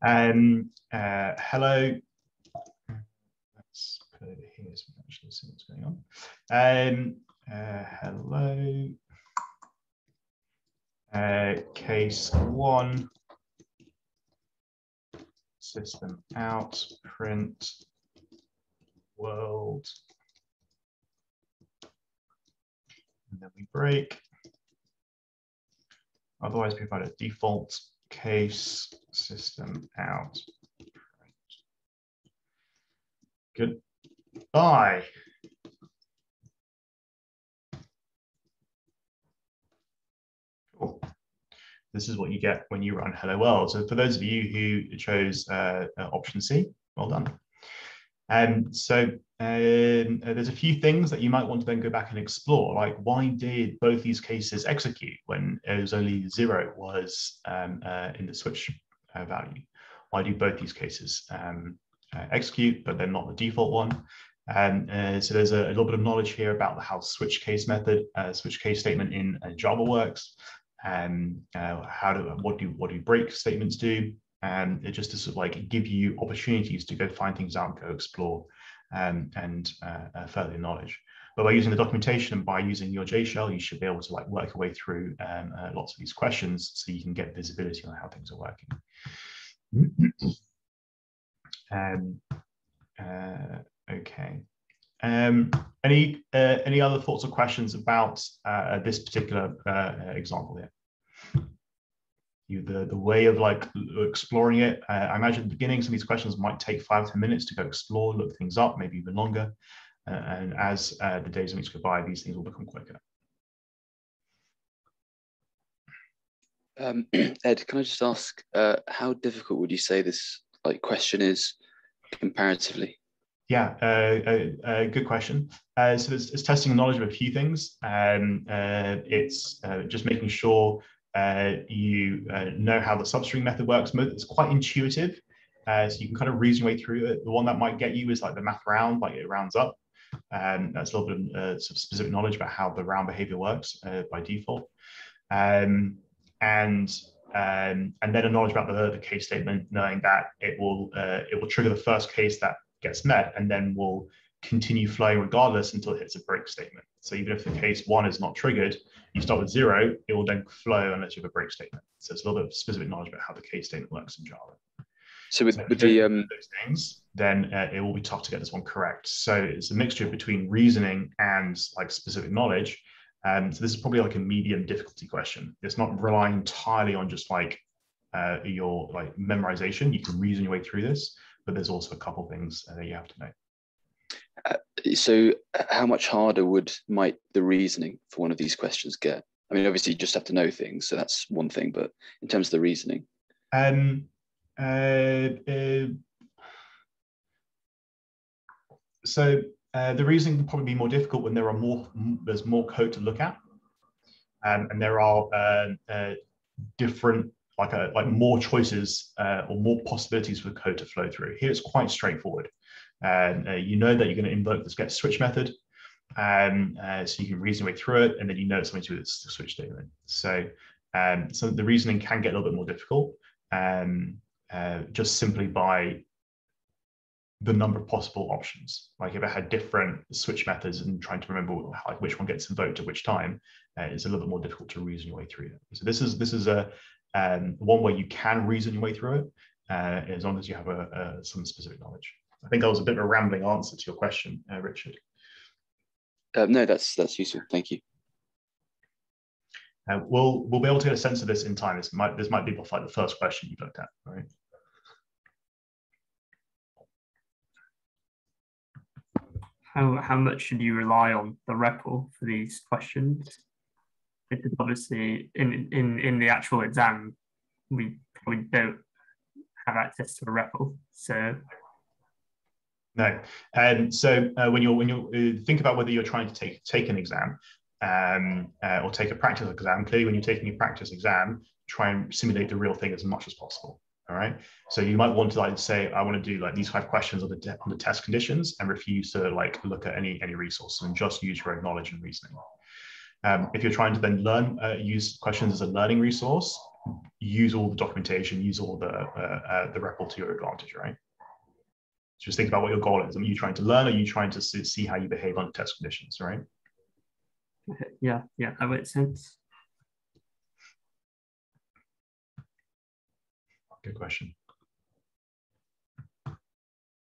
Hello. Let's put it here so we can actually see what's going on. Hello. Case 1. System out, print, world. And then we break. Otherwise, we provide a default case system out. Goodbye. Cool. This is what you get when you run Hello World. So for those of you who chose option C, well done. There's a few things that you might want to then go back and explore, like why did both these cases execute when it was only 0 was in the switch value? Why do both these cases execute, but they're not the default one? So there's a little bit of knowledge here about how switch case method, switch case statement in Java works, and what do break statements do, and it just to sort of like give you opportunities to go find things out and go explore and further knowledge. But by using the documentation and by using your JShell, you should be able to like work your way through lots of these questions so you can get visibility on how things are working. Okay. Any other thoughts or questions about this particular example here? The way of like exploring it. I imagine at the beginning, some of these questions might take 5 to 10 minutes to go explore, look things up, maybe even longer. And as the days and weeks go by, these things will become quicker. Ed, can I just ask, how difficult would you say this question is comparatively? Yeah, good question. So it's testing knowledge of a few things. It's just making sure you know how the substring method works. It's quite intuitive, so you can kind of reason your way through it. The one that might get you is like the math round, like it rounds up. That's a little bit of specific knowledge about how the round behavior works by default. And then a knowledge about the case statement, knowing that it will trigger the first case that gets met, and then will continue flowing regardless until it hits a break statement. So even if the case 1 is not triggered, you start with 0, it will then flow unless you have a break statement. So it's a little bit of specific knowledge about how the case statement works in Java. So with those things, then it will be tough to get this one correct. So it's a mixture between reasoning and like specific knowledge. So this is probably like a medium difficulty question. It's not relying entirely on just like your like memorization. You can reason your way through this, but there's also a couple things that you have to know. So how much harder might the reasoning for one of these questions get? I mean, obviously you just have to know things, so that's one thing, but in terms of the reasoning? So the reasoning will probably be more difficult when there's more code to look at, and there are different like more choices or more possibilities for the code to flow through. Here it's quite straightforward. You know that you're going to invoke this get switch method, so you can reason your way through it, and then you know it's something to do with the switch statement. So the reasoning can get a little bit more difficult, just simply by the number of possible options. Like if I had different switch methods and trying to remember like which one gets invoked at which time, it's a little bit more difficult to reason your way through it. So this is a one way you can reason your way through it, as long as you have some specific knowledge. I think that was a bit of a rambling answer to your question, Richard. No, that's useful. Thank you. We'll be able to get a sense of this in time. This might be like the first question you've looked at, right? How much should you rely on the REPL for these questions? Because obviously in the actual exam, we probably don't have access to a REPL. So no, so when you think about whether you're trying to take an exam or take a practice exam, clearly when you're taking a practice exam, try and simulate the real thing as much as possible. All right. So you might want to like say, I want to do like these 5 questions on the test conditions and refuse to like look at any resources and just use your own knowledge and reasoning. If you're trying to then use questions as a learning resource, use all the documentation, use all the REPL to your advantage, right? Just think about what your goal is. Are you trying to learn? Or are you trying to see how you behave under test conditions, right? Yeah, that makes sense. Good question.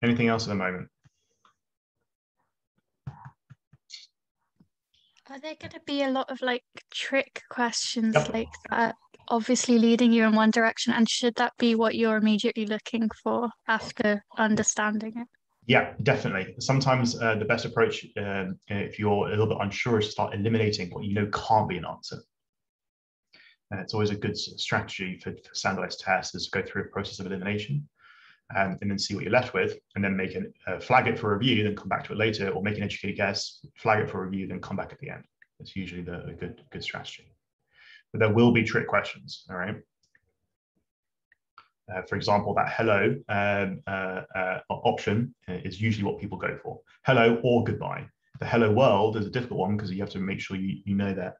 Anything else at the moment? Are there going to be a lot of like trick questions Yep. like that, obviously leading you in one direction? And should that be what you're immediately looking for after understanding it? Yeah, definitely. Sometimes the best approach, if you're a little bit unsure, is to start eliminating what you know can't be an answer. It's always a good strategy for standardized tests is to go through a process of elimination and then see what you're left with, and then make flag it for review, then come back to it later, or make an educated guess, flag it for review, then come back at the end. That's usually the good strategy. But there will be trick questions, all right? For example, that hello option is usually what people go for. Hello or goodbye. The hello world is a difficult one because you have to make sure you know that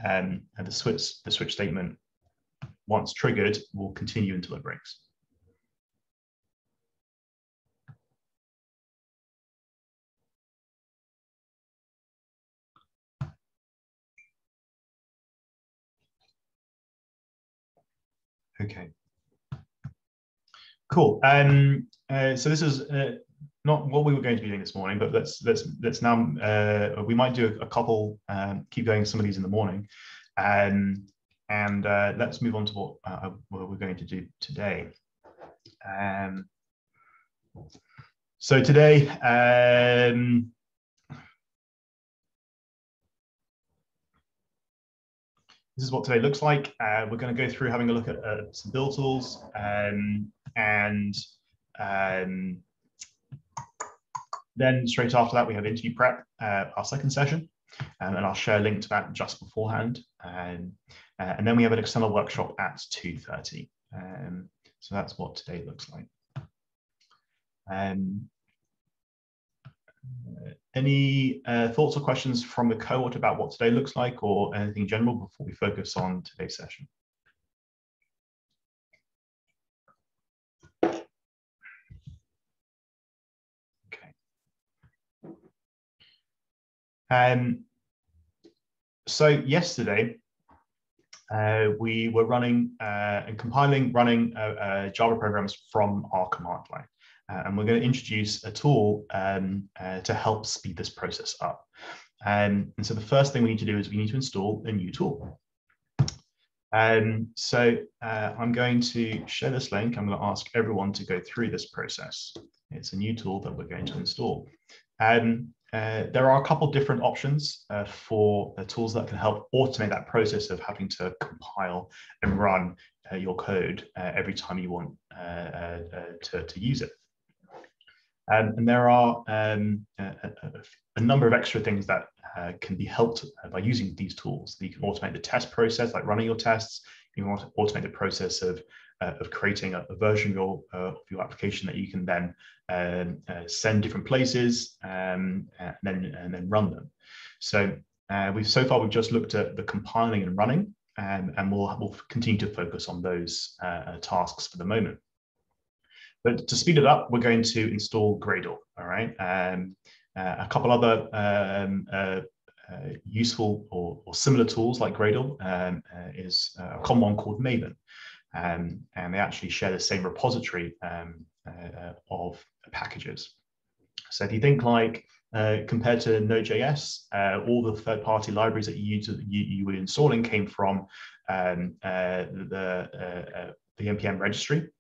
the switch statement, once triggered, will continue until it breaks. Okay. Cool. So this is not what we were going to be doing this morning, but let's now we might do a couple. Keep going some of these in the morning, and let's move on to what we're going to do today. So today. This is what today looks like. We're going to go through having a look at some build tools, and then straight after that we have interview prep, our second session, and I'll share a link to that just beforehand. And then we have an external workshop at 2:30. So that's what today looks like. Any thoughts or questions from the cohort about what today looks like, or anything general before we focus on today's session? Okay. So yesterday we were running and running Java programs from our command line. And we're going to introduce a tool to help speed this process up. And so the first thing we need to do is we need to install a new tool. So I'm going to share this link. I'm going to ask everyone to go through this process. It's a new tool that we're going to install. There are a couple different options for tools that can help automate that process of having to compile and run your code every time you want to use it. And there are a number of extra things that can be helped by using these tools. You can automate the test process, like running your tests. You want to automate the process of creating a version of your application that you can then send different places and then run them. So so far we've just looked at the compiling and running, and we'll continue to focus on those tasks for the moment. But to speed it up, we're going to install Gradle, all right? A couple other useful or similar tools like Gradle is a common one called Maven. And they actually share the same repository of packages. So if you think like, compared to Node.js, all the third-party libraries that you were installing came from the NPM registry.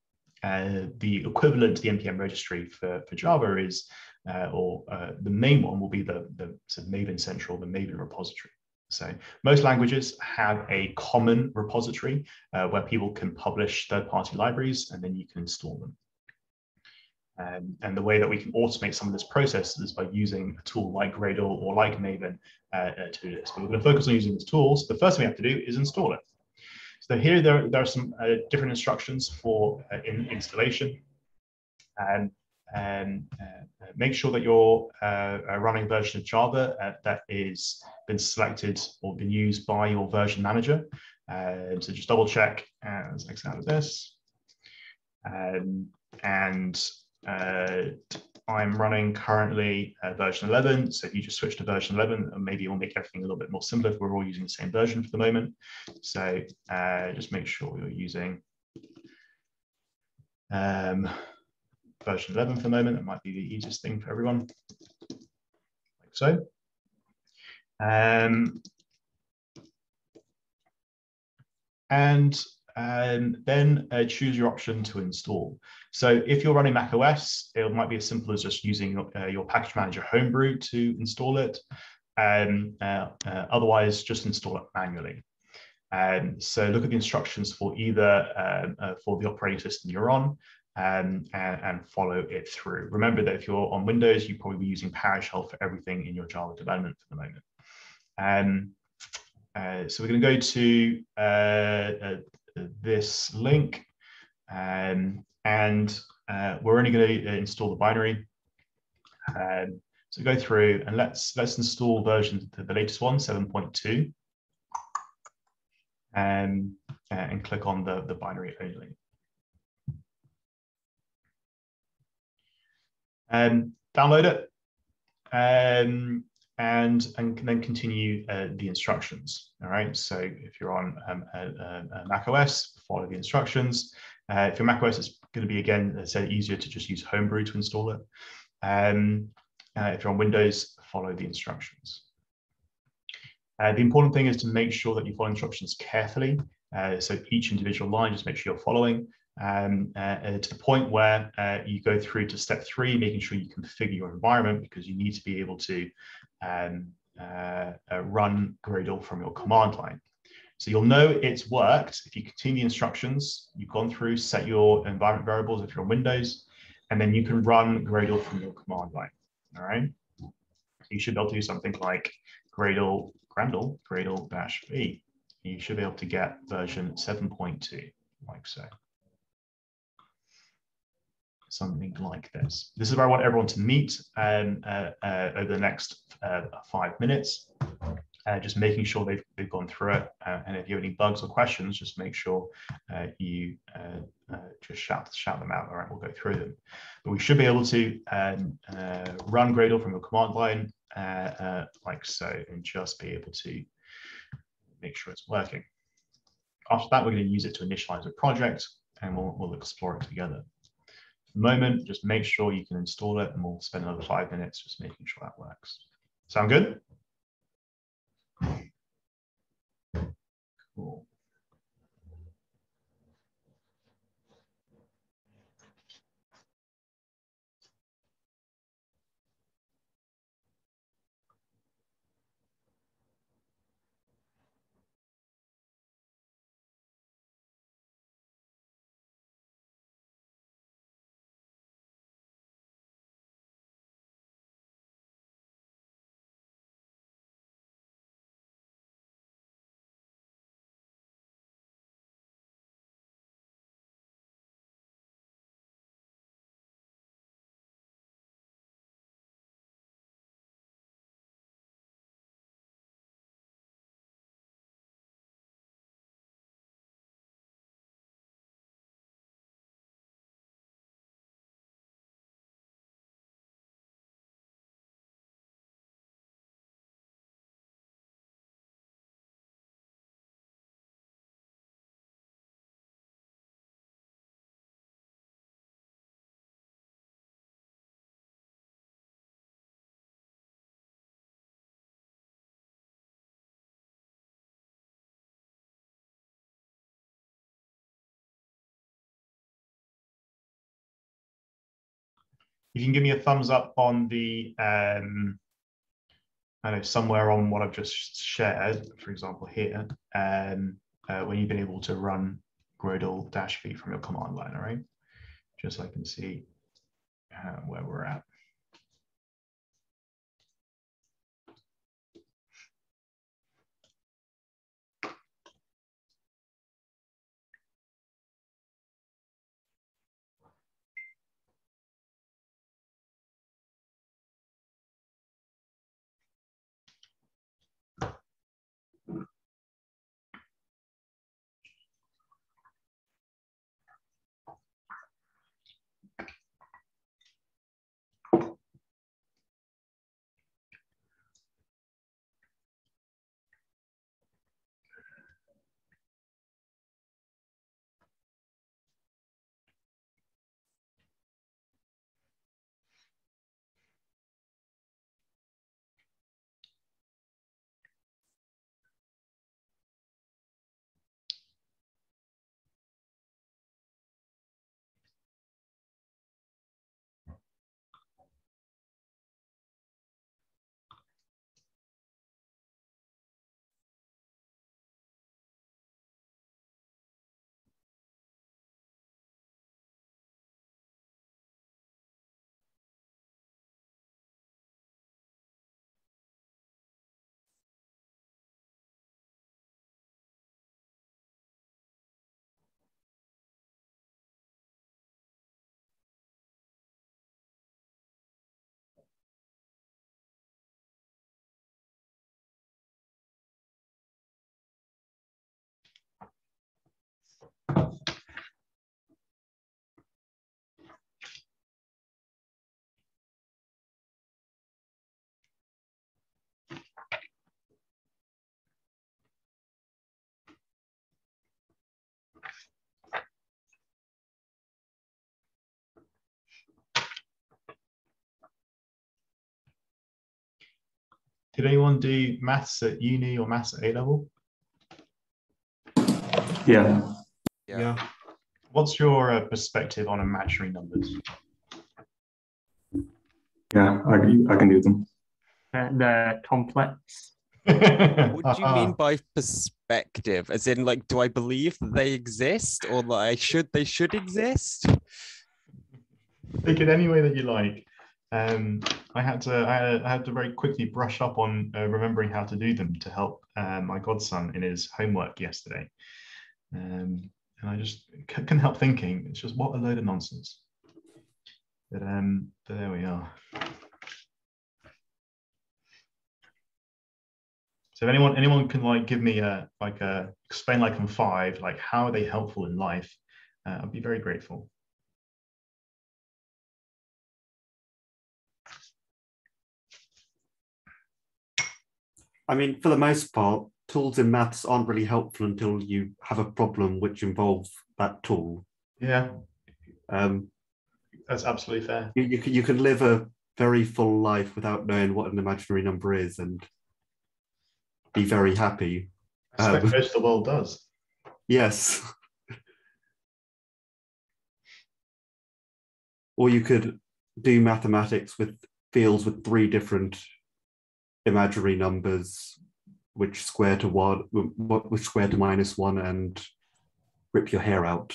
The equivalent to the NPM registry for Java is, the main one will be the Maven Central, the Maven repository. So most languages have a common repository where people can publish third-party libraries, and then you can install them. And the way that we can automate some of this process is by using a tool like Gradle or like Maven to do this. But we're going to focus on using these tools. The first thing we have to do is install it. So here there are some different instructions for installation. And make sure that you're running a version of Java that is been selected or been used by your version manager. So just double check as X out of this. I'm running currently version 11. So if you just switch to version 11, maybe it will make everything a little bit more simpler if we're all using the same version for the moment. So just make sure you're using version 11 for the moment. That might be the easiest thing for everyone, like so. Then choose your option to install. So if you're running Mac OS, it might be as simple as just using your package manager homebrew to install it. Otherwise, just install it manually. So look at the instructions for either for the operating system you're on and follow it through. Remember that if you're on Windows, you probably be using PowerShell for everything in your Java development for the moment. So we're going to go to this link, and we're only going to install the binary. So go through and let's install version, the latest one, 7.2, and click on the binary only. Download it. And then continue the instructions. All right. So if you're on Mac OS, follow the instructions. If you're Mac OS, it's going to be again easier to just use Homebrew to install it. If you're on Windows, follow the instructions. The important thing is to make sure that you follow instructions carefully. So each individual line, just make sure you're following. To the point where you go through to step 3, making sure you configure your environment, because you need to be able to run Gradle from your command line. So you'll know it's worked if you continue the instructions, you've gone through, set your environment variables if you're on Windows, and then you can run Gradle from your command line. All right. You should be able to do something like Gradle-V. You should be able to get version 7.2, like so. Something like this. This is where I want everyone to meet over the next 5 minutes, just making sure they've gone through it. And if you have any bugs or questions, just make sure you just shout them out. All right, we'll go through them. But we should be able to run Gradle from a command line like so, and just be able to make sure it's working. After that, we're going to use it to initialize a project, and we'll explore it together. The moment, just make sure you can install it, and we'll spend another 5 minutes just making sure that works. Sound good? Cool. You can give me a thumbs up on the, I know, somewhere on what I've just shared, for example, here, when you've been able to run Gradle-V from your command line, all right? Just so I can see where we're at. Did anyone do maths at uni or maths at A level? Yeah. Yeah. What's your perspective on imaginary numbers? Yeah, I can do them. They're complex. What do you mean by perspective? As in, like, do I believe that they exist, or like they should exist? Take it any way that you like. I had to very quickly brush up on remembering how to do them to help my godson in his homework yesterday. And I just couldn't help thinking, it's just what a load of nonsense. But there we are. So if anyone can like give me explain like in 5, like how are they helpful in life? I'd be very grateful. I mean, for the most part, tools in maths aren't really helpful until you have a problem which involves that tool. Yeah, that's absolutely fair. You can live a very full life without knowing what an imaginary number is and be very happy. I expect most of the world does. Yes. Or you could do mathematics with fields with 3 different imaginary numbers, which square to -1, and rip your hair out.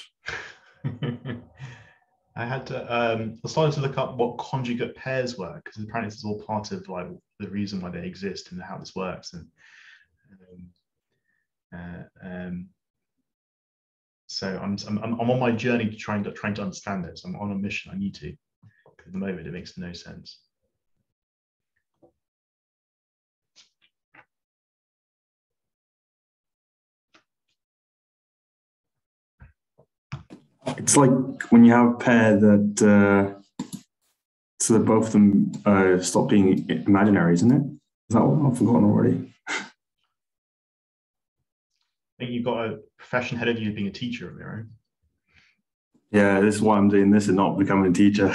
I had to I started to look up what conjugate pairs were, because apparently this is all part of like the reason why they exist and how this works. And so I'm on my journey to trying to understand this. I'm on a mission. I need to. At the moment, it makes no sense. It's like when you have a pair that so that both of them stop being imaginary, isn't it? Is that what I've forgotten already? I think you've got a profession ahead of you being a teacher, Miro. Yeah, this is why I'm doing this and not becoming a teacher.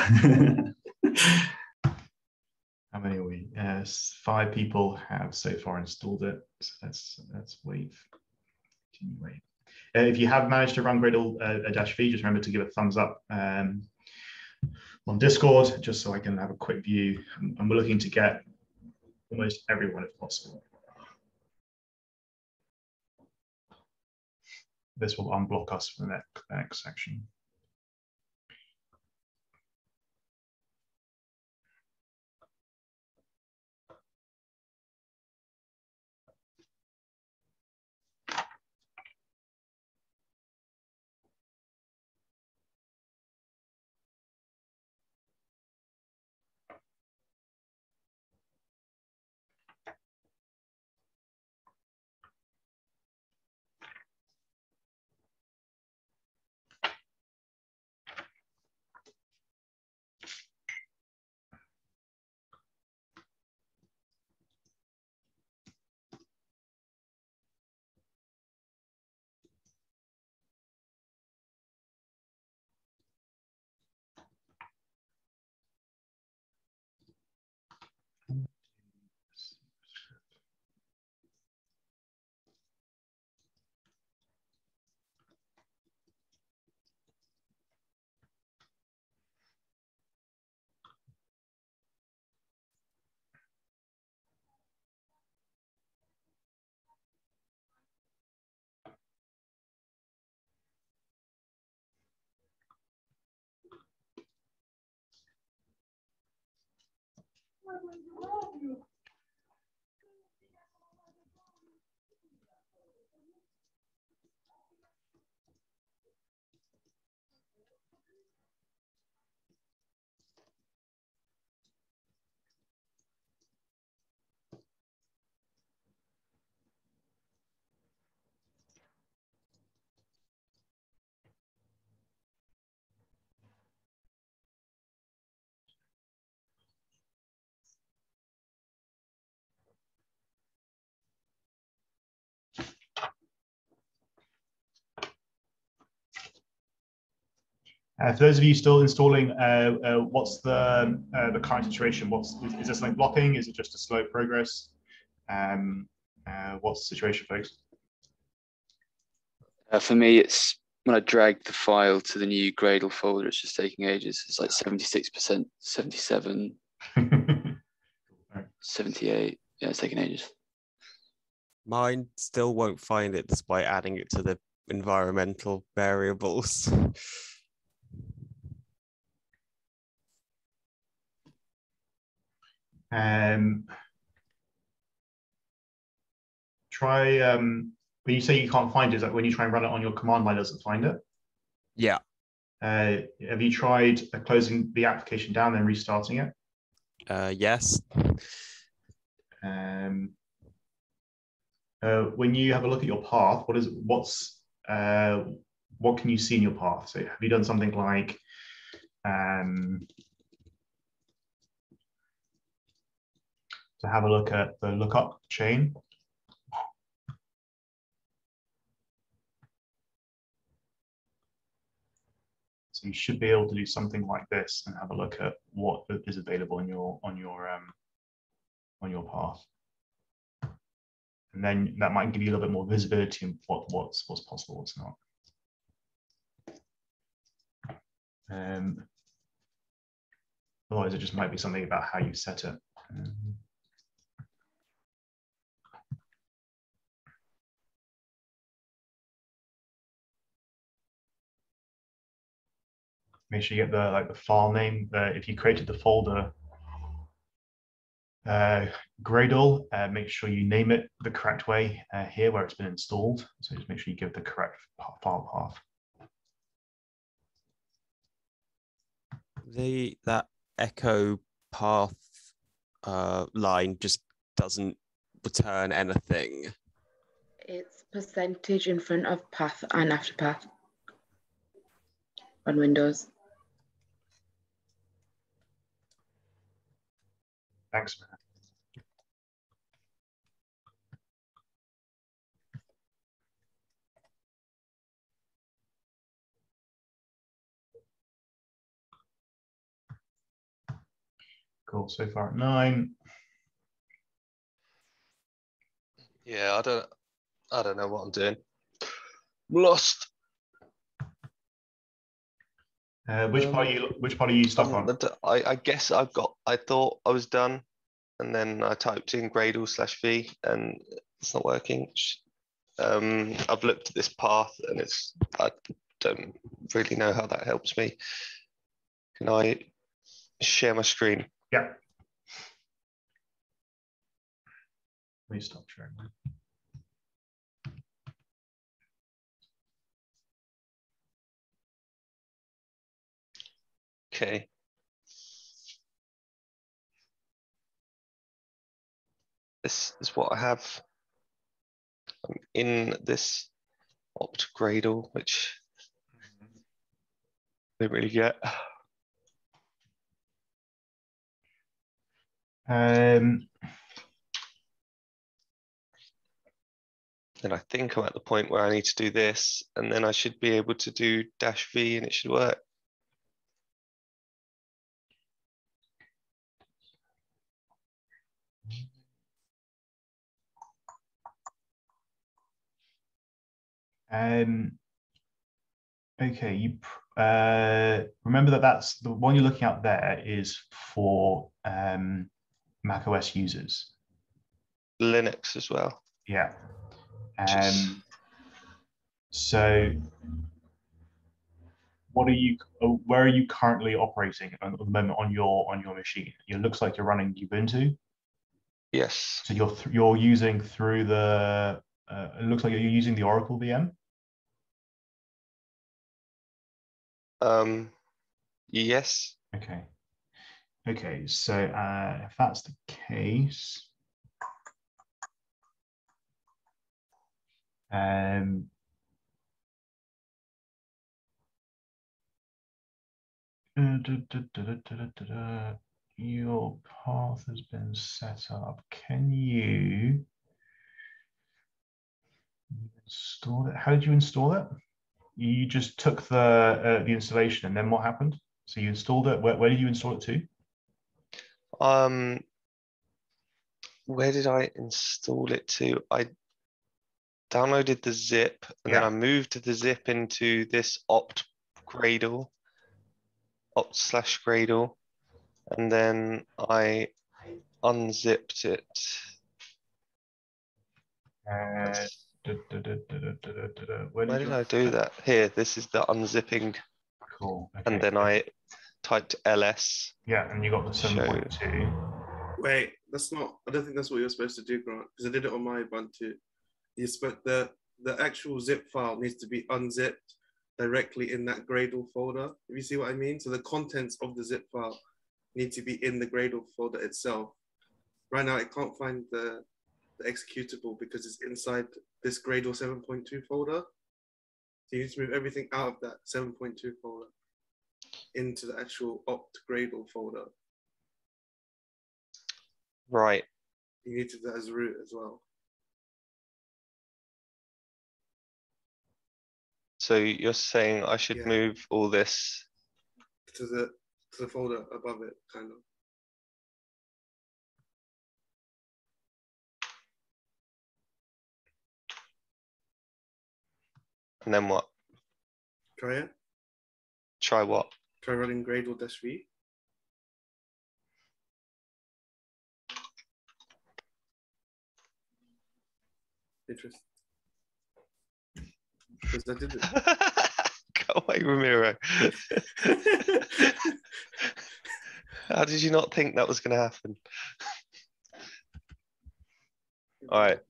How many are we? 5 people have so far installed it. So let's wait. Continue wait. If you have managed to run Gradle -v, just remember to give a thumbs up on Discord, just so I can have a quick view. And we're looking to get almost everyone if possible. This will unblock us from the next section. For those of you still installing, what's the current situation? Is there something blocking? Is it just a slow progress? What's the situation, folks? For me, it's when I drag the file to the new Gradle folder, it's just taking ages. It's like 76%, 77, 78. Yeah, it's taking ages. Mine still won't find it despite adding it to the environmental variables. Try when you say you can't find it, is that when you try and run it on your command line, doesn't find it? Yeah. Have you tried closing the application down and restarting it? Yes. When you have a look at your path, what can you see in your path? So have you done something like to have a look at the lookup chain? So you should be able to do something like this and have a look at what is available in your on your path. And then that might give you a little bit more visibility in what's possible, what's not. Otherwise, it just might be something about how you set it. Make sure you get the file name. If you created the folder Gradle, make sure you name it the correct way here where it's been installed. So just make sure you give the correct file path. That echo path line just doesn't return anything. It's percentage in front of path and after path on Windows. Thanks, man. Cool. So far at 9. Yeah, I don't know what I'm doing. I'm lost. Which part are you stuck on? I guess I thought I was done, and then I typed in Gradle/V, and it's not working. I've looked at this path, and I don't really know how that helps me. Can I share my screen? Yeah. Let me stop sharing. Okay. This is what I have. I'm in this opt Gradle, which I didn't really get. And I think I'm at the point where I need to do this, and then I should be able to do -V and it should work. Okay, you remember that's the one you're looking at there is for Mac OS users. Linux as well. Yeah. So where are you currently operating at the moment on your machine? It looks like you're running Ubuntu. Yes. So you're using through the it looks like you're using the Oracle VM. Yes. Okay. Okay, so if that's the case, your path has been set up. Can you install it? How did you install it? You just took the installation, and then what happened? So you installed it. Where did you install it to? where did I install it to? I downloaded the zip and then I moved the zip into this opt/Gradle, and then I unzipped it. Where did I do that? Here, this is the unzipping. Cool. Okay. And then I typed ls. Yeah, and you got the 7.2. Wait, that's not. I don't think that's what you're supposed to do, Grant. Because I did it on my Ubuntu. You the actual zip file needs to be unzipped directly in that Gradle folder. If you see what I mean, so the contents of the zip file need to be in the Gradle folder itself. Right now, I can't find the executable because it's inside this Gradle 7.2 folder. So you need to move everything out of that 7.2 folder into the actual opt Gradle folder. Right. You need to do that as root as well. So you're saying I should move all this to the folder above it, kind of. And then what? Try it. Try what? Try running Gradle-V. Interesting. Because I did it. Go away, Ramiro. How did you not think that was going to happen? All right.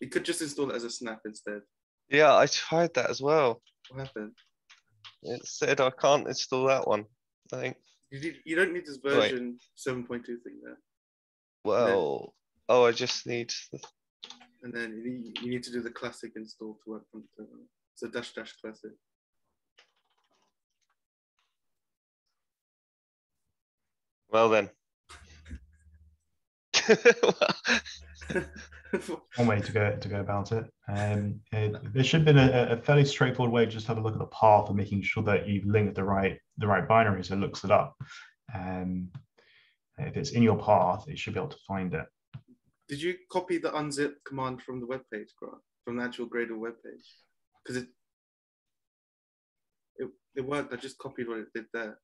You could just install it as a snap instead. Yeah, I tried that as well. What happened? It said I can't install that one, I think. You don't need this version 7.2 thing there. Well, oh, I just need... And then you need to do the classic install to work from the terminal. So -- classic. Well then. One way to go about it. There should have been a fairly straightforward way. Just have a look at the path and making sure that you've linked the right binary, so it looks it up. If it's in your path, it should be able to find it. Did you copy the unzip command from the web page, Grant, from the actual Gradle web page? Because it worked. I just copied what it did there.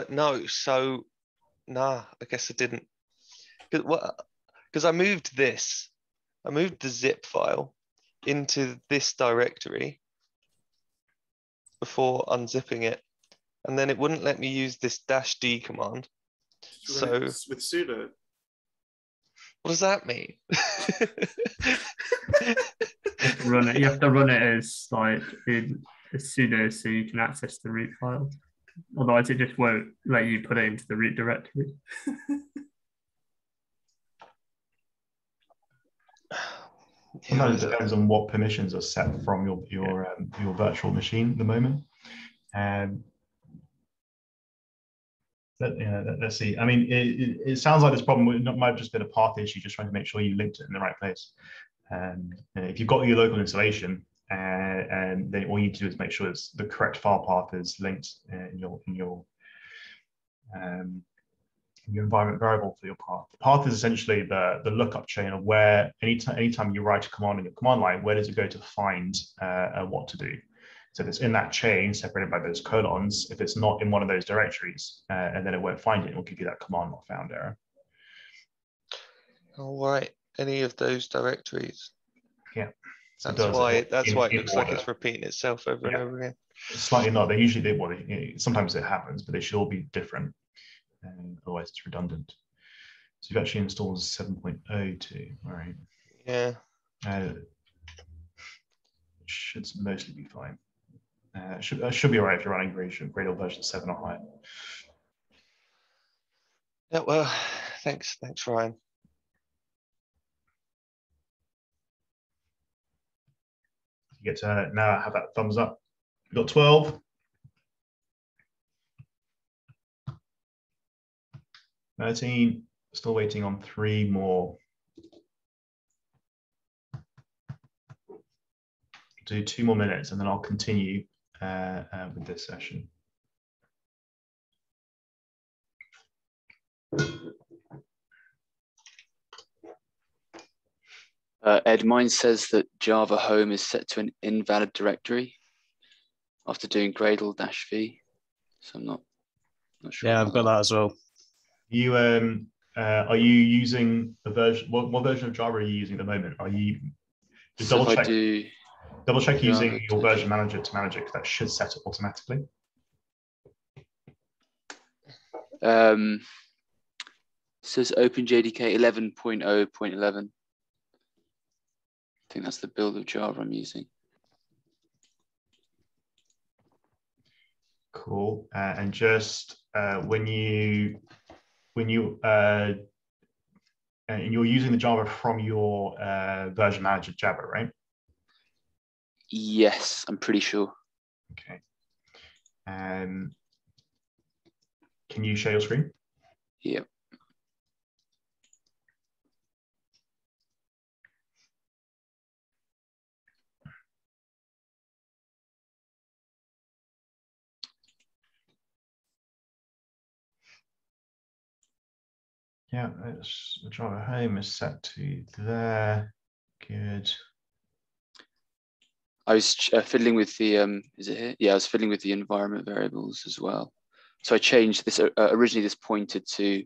No, so nah, I guess I didn't. Because I moved this. I moved the zip file into this directory before unzipping it, and then it wouldn't let me use this -d command. So with sudo. What does that mean? You have to run it as like in sudo so you can access the root file. Otherwise, it just won't let you put it into the root directory. Sometimes it depends on what permissions are set from your virtual machine at the moment. Let's see. I mean, it sounds like this problem might have just been a path issue, just trying to make sure you linked it in the right place. If you've got your local installation, and then all you need to do is make sure it's the correct file path is linked in your environment variable for your path. The path is essentially the lookup chain of where anytime you write a command in your command line, where does it go to find what to do. So if it's in that chain separated by those colons, if it's not in one of those directories, and then it won't find it, it will give you that command not found error. All right, any of those directories. Yeah. So that's why it looks like it's repeating itself over and over again. Slightly not. They usually sometimes it happens, but they should all be different. Otherwise it's redundant. So you've actually installed 7.02, all right? Yeah. It should mostly be fine. Should be all right if you're running Gradle version 7 or higher. Yeah, well, thanks, Ryan. You get to now have that thumbs up. We've got 12. 13, still waiting on 3 more. Do 2 more minutes and then I'll continue with this session. Ed, mine says that Java home is set to an invalid directory after doing Gradle-V. So I'm not sure. Yeah, I've got that as well. You are you using a version? What version of Java are you using at the moment? Are you just double check using your version manager to manage it, because that should set it automatically. Says OpenJDK 11.0.11. I think that's the build of Java I'm using. Cool. And just when you're using the Java from your version manager Java, right? Yes, I'm pretty sure. Okay. Can you share your screen? Yep. Yeah, the Java home is set to there. Good. I was fiddling with the, is it here? Yeah, I was fiddling with the environment variables as well. So I changed this, originally this pointed to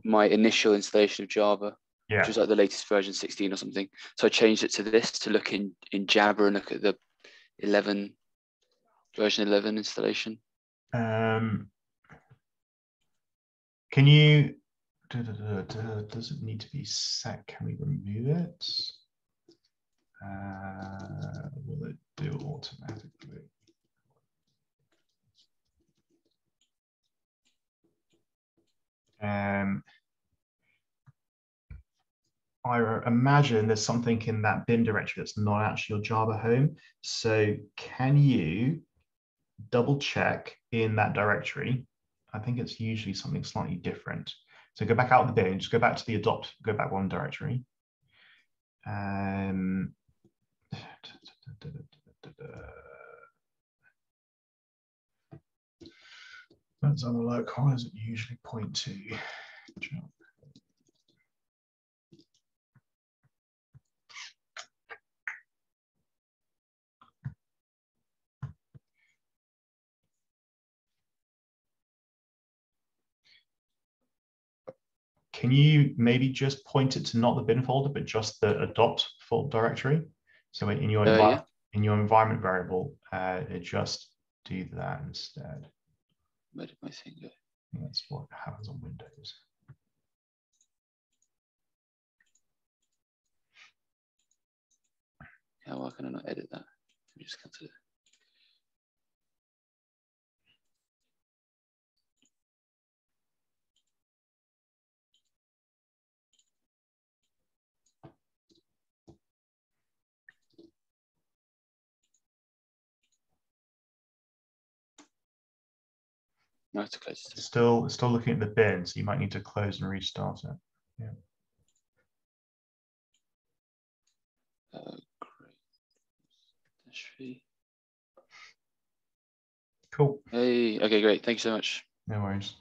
my initial installation of Java, which was like the latest version 16 or something. So I changed it to this to look in Java and look at the version 11 installation. Can you, does it need to be set? Can we remove it? Will it do it automatically? I imagine there's something in that bin directory that's not actually your Java home. So can you double check in that directory? I think it's usually something slightly different. So go back out of the bin, just go back to the adopt, go back one directory. Let's have a look. How does it usually point to? Can you maybe just point it to not the bin folder, but just the adopt folder directory? So in your environment variable, it just do that instead. Where did my thing go? That's what happens on Windows. Yeah, why can I not edit that? Let me just cancel it. No, it's close. It's still looking at the bin, so you might need to close and restart it. Yeah. Great. Cool. Hey, okay, great. Thank you so much. No worries.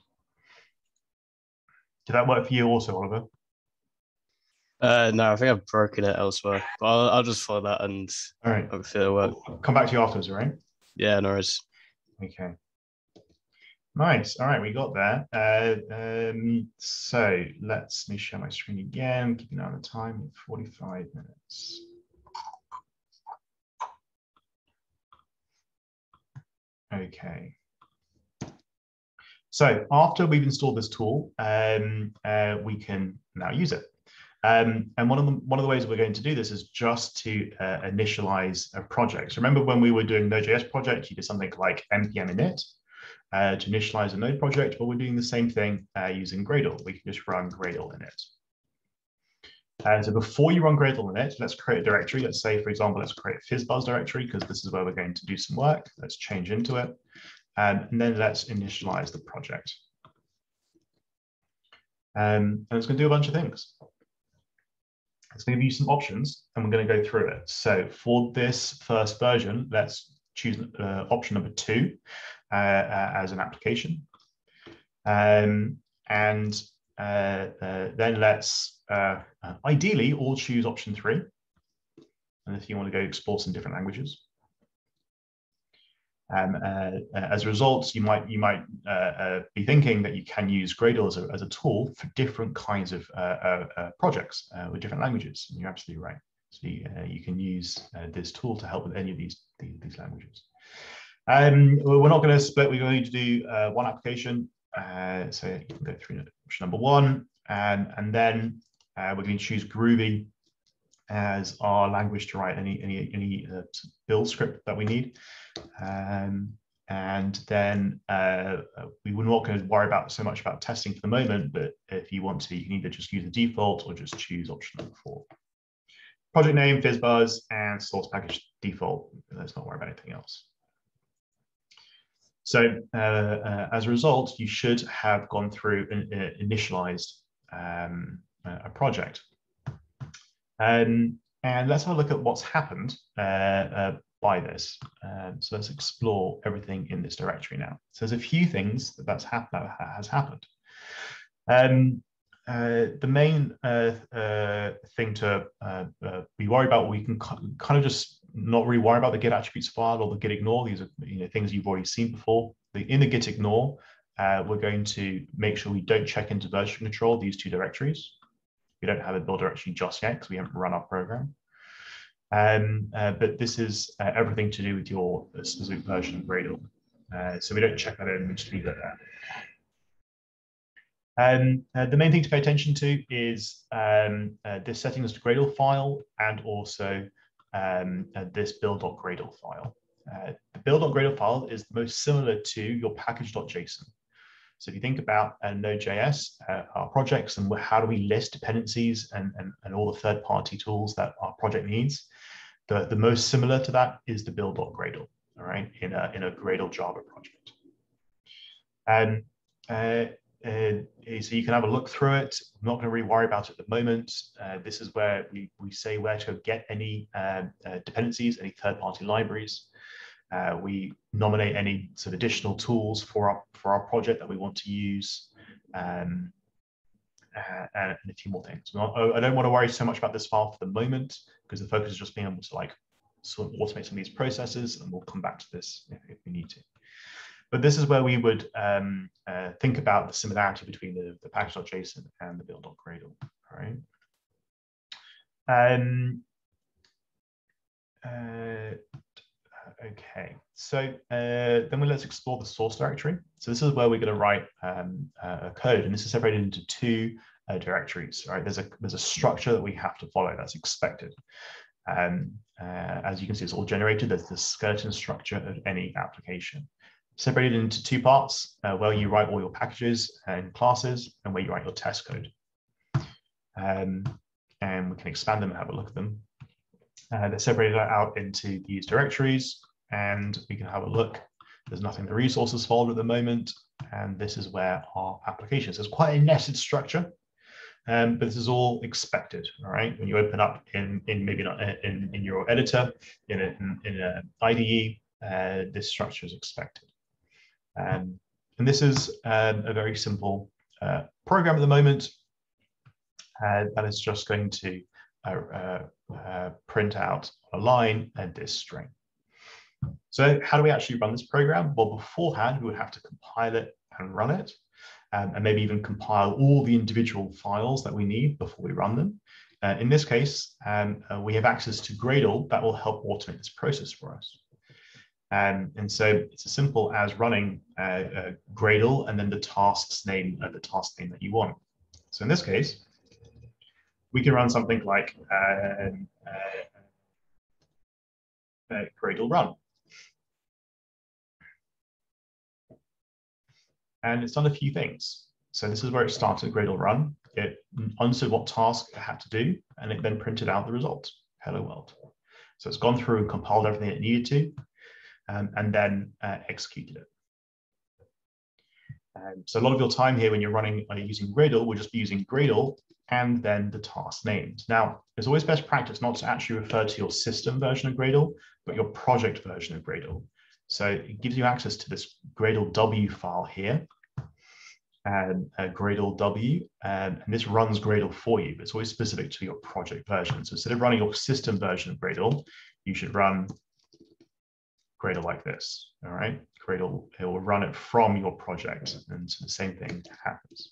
Did that work for you also, Oliver? No, I think I've broken it elsewhere, but I'll just follow that and all right, hopefully it'll work. I'll come back to you afterwards, all right? Yeah, no worries. Okay. Nice. All right, we got there. So let me share my screen again. Keeping an eye on the time, 45 minutes. Okay. So after we've installed this tool, we can now use it. And one of the ways we're going to do this is just to initialize a project. So remember when we were doing Node.js project, you did something like npm init to initialize a node project, but we're doing the same thing using Gradle. We can just run Gradle init. So before you run Gradle init, let's create a directory. Let's say, for example, let's create a fizzbuzz directory, because this is where we're going to do some work. Let's change into it. And then let's initialize the project. And it's going to do a bunch of things. It's going to give you some options, and we're going to go through it. So for this first version, let's choose option number 2 as an application. And then let's ideally all choose option 3. And if you want to go explore some different languages. As a result, you might be thinking that you can use Gradle as a tool for different kinds of projects with different languages. And you're absolutely right. So you can use this tool to help with any of these languages. We're not going to split. We're going to do one application. So you can go through option number 1, and then we're going to choose Groovy as our language to write any build script that we need. And then we're not going to worry so much about testing for the moment, but if you want to, you can either just use the default or just choose option number 4. Project name, fizzbuzz, and source package default. Let's not worry about anything else. So as a result, you should have gone through and initialized a project. And let's have a look at what's happened by this. So let's explore everything in this directory now. So there's a few things that has happened. The main thing to be worried about, we can kind of just not really worry about the git attributes file or the git ignore. These are things you've already seen before. In the git ignore, we're going to make sure we don't check into version control these 2 directories. We don't have a build directory just yet because we haven't run our program. But this is everything to do with your specific version of Gradle. So we don't check that in, we just leave it there. The main thing to pay attention to is this settings to Gradle file and also this build.gradle file. The build.gradle file is the most similar to your package.json. So if you think about Node.js, our projects, and how do we list dependencies and all the third-party tools that our project needs, the most similar to that is the build.gradle, all right, in a Gradle Java project. So you can have a look through it. I'm not going to really worry about it at the moment. This is where we say where to get any dependencies, any third-party libraries. We nominate any sort of additional tools for our project that we want to use, and a few more things. I don't want to worry so much about this file for the moment because the focus is just being able to sort of automate some of these processes, and we'll come back to this if we need to. But this is where we would think about the similarity between the package.json and the build.gradle. All right. Okay, so then let's explore the source directory. So this is where we're going to write a code, and this is separated into 2 directories. Right, there's a structure that we have to follow that's expected. As you can see, it's all generated. There's the skeleton structure of any application, separated into 2 parts, where you write all your packages and classes, and where you write your test code. And we can expand them and have a look at them. They're separated out into these directories, and we can have a look. There's nothing in the resources folder at the moment, and this is where our application is. It's quite a nested structure, but this is all expected. All right, when you open up in maybe not in your editor in an IDE, this structure is expected. And this is a very simple program at the moment that is just going to print out a line and this string. So how do we actually run this program? Well, beforehand, we would have to compile it and run it, and maybe even compile all the individual files that we need before we run them. In this case, we have access to Gradle that will help automate this process for us. And so it's as simple as running Gradle and then the task name that you want. So in this case, we can run something like Gradle run. And it's done a few things. So this is where it started Gradle run. It understood what task it had to do, and it then printed out the result, hello world. So it's gone through and compiled everything it needed to, and then executed it. So a lot of your time here when you're running using Gradle will just be using Gradle and then the task names. Now, it's always best practice not to actually refer to your system version of Gradle, but your project version of Gradle. So it gives you access to this Gradle W file here. Gradle W, and this runs Gradle for you, but it's always specific to your project version. So instead of running your system version of Gradle, you should run Gradle like this. All right, Gradle, it will run it from your project, and so the same thing happens.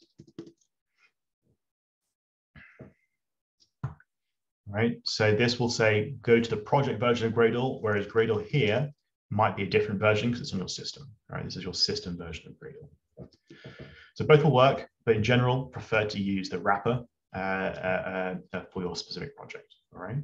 Right, so this will say go to the project version of Gradle, whereas Gradle here might be a different version because it's on your system. All right, this is your system version of Gradle. So both will work, but in general, prefer to use the wrapper for your specific project. All right.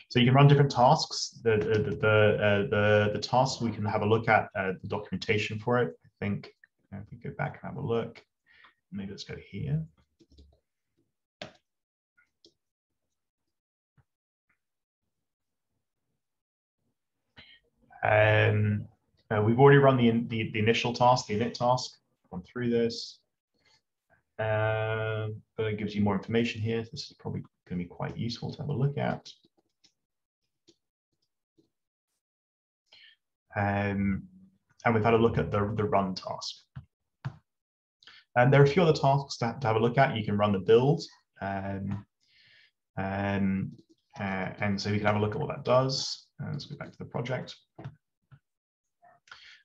So you can run different tasks. The tasks, we can have a look at the documentation for it. I think if we go back and have a look, maybe let's go here. We've already run the initial task, the init task. Gone through this, but it gives you more information here. This is probably going to be quite useful to have a look at. And we've had a look at the run task. And there are a few other tasks to have a look at. You can run the build, and so we can have a look at what that does. Let's go back to the project.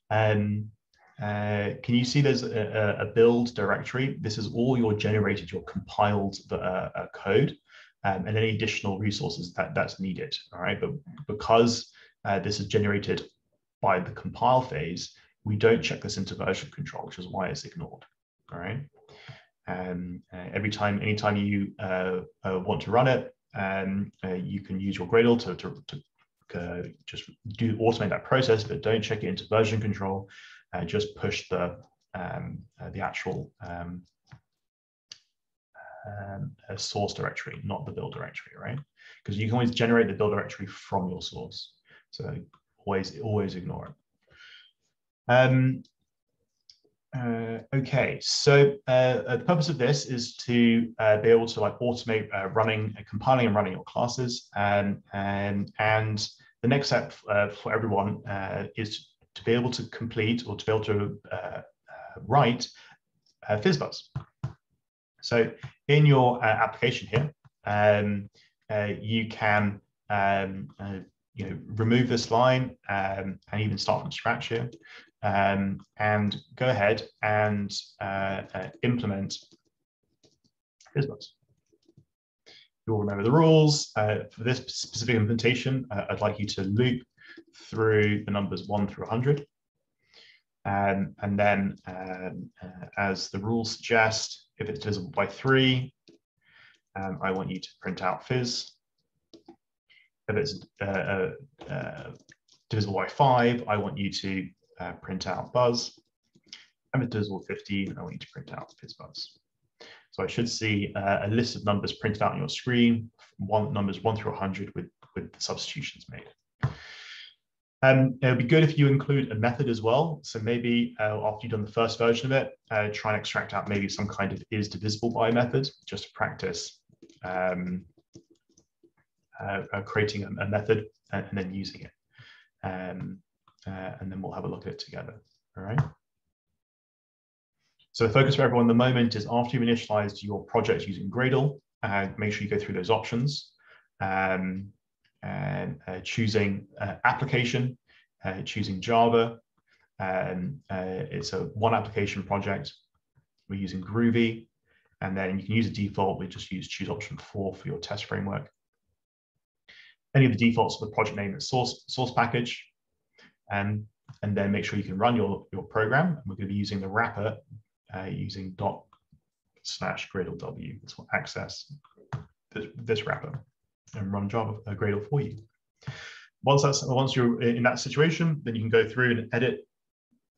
Can you see there's a build directory? This is all your generated, your compiled code, and any additional resources that's needed. All right, but because this is generated by the compile phase, we don't check this into version control, which is why it's ignored. All right, anytime you want to run it, you can use your Gradle to just automate that process, but don't check it into version control. Just push the actual source directory, not the build directory, right? Because you can always generate the build directory from your source. So always ignore it. Okay, so the purpose of this is to be able to automate compiling and running your classes, and the next step for everyone is to be able to complete or to be able to write FizzBuzz. So in your application here, you can remove this line and even start from scratch here. And go ahead and implement FizzBuzz. You'll remember the rules. For this specific implementation, I'd like you to loop through the numbers 1 through 100. And then, as the rules suggest, if it's divisible by 3, I want you to print out fizz. If it's divisible by 5, I want you to print out buzz. And if it's divisible by 15, I want you to print out FizzBuzz. So I should see a list of numbers printed out on your screen, numbers 1 through 100 with the substitutions made. It would be good if you include a method as well. So maybe after you've done the first version of it, try and extract out maybe some kind of is divisible by method, just to practice creating a method and then using it. And then we'll have a look at it together. All right. So the focus for everyone at the moment is after you've initialized your project using Gradle, make sure you go through those options. Choosing application, choosing Java. It's a one application project. We're using Groovy, and then you can use a default. We just choose option 4 for your test framework. Any of the defaults for the project name and source package, and then make sure you can run your program. And we're going to be using the wrapper using /GradleW. This will access this wrapper and run Java Gradle for you. Once you're in that situation, then you can go through and edit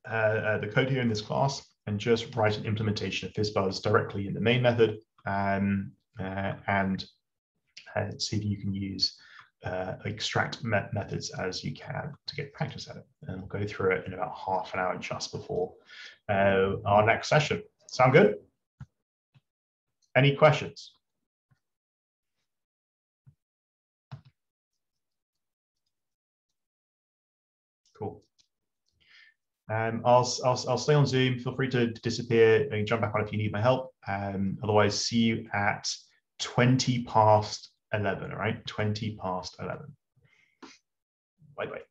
the code here in this class and just write an implementation of FizzBuzz directly in the main method, and see if you can use extract methods as you can to get practice at it. And we'll go through it in about half an hour just before our next session. Sound good? Any questions? Cool. I'll stay on Zoom. Feel free to disappear and jump back on if you need my help. Otherwise, see you at 20 past 11. All right, 20 past 11. Bye bye.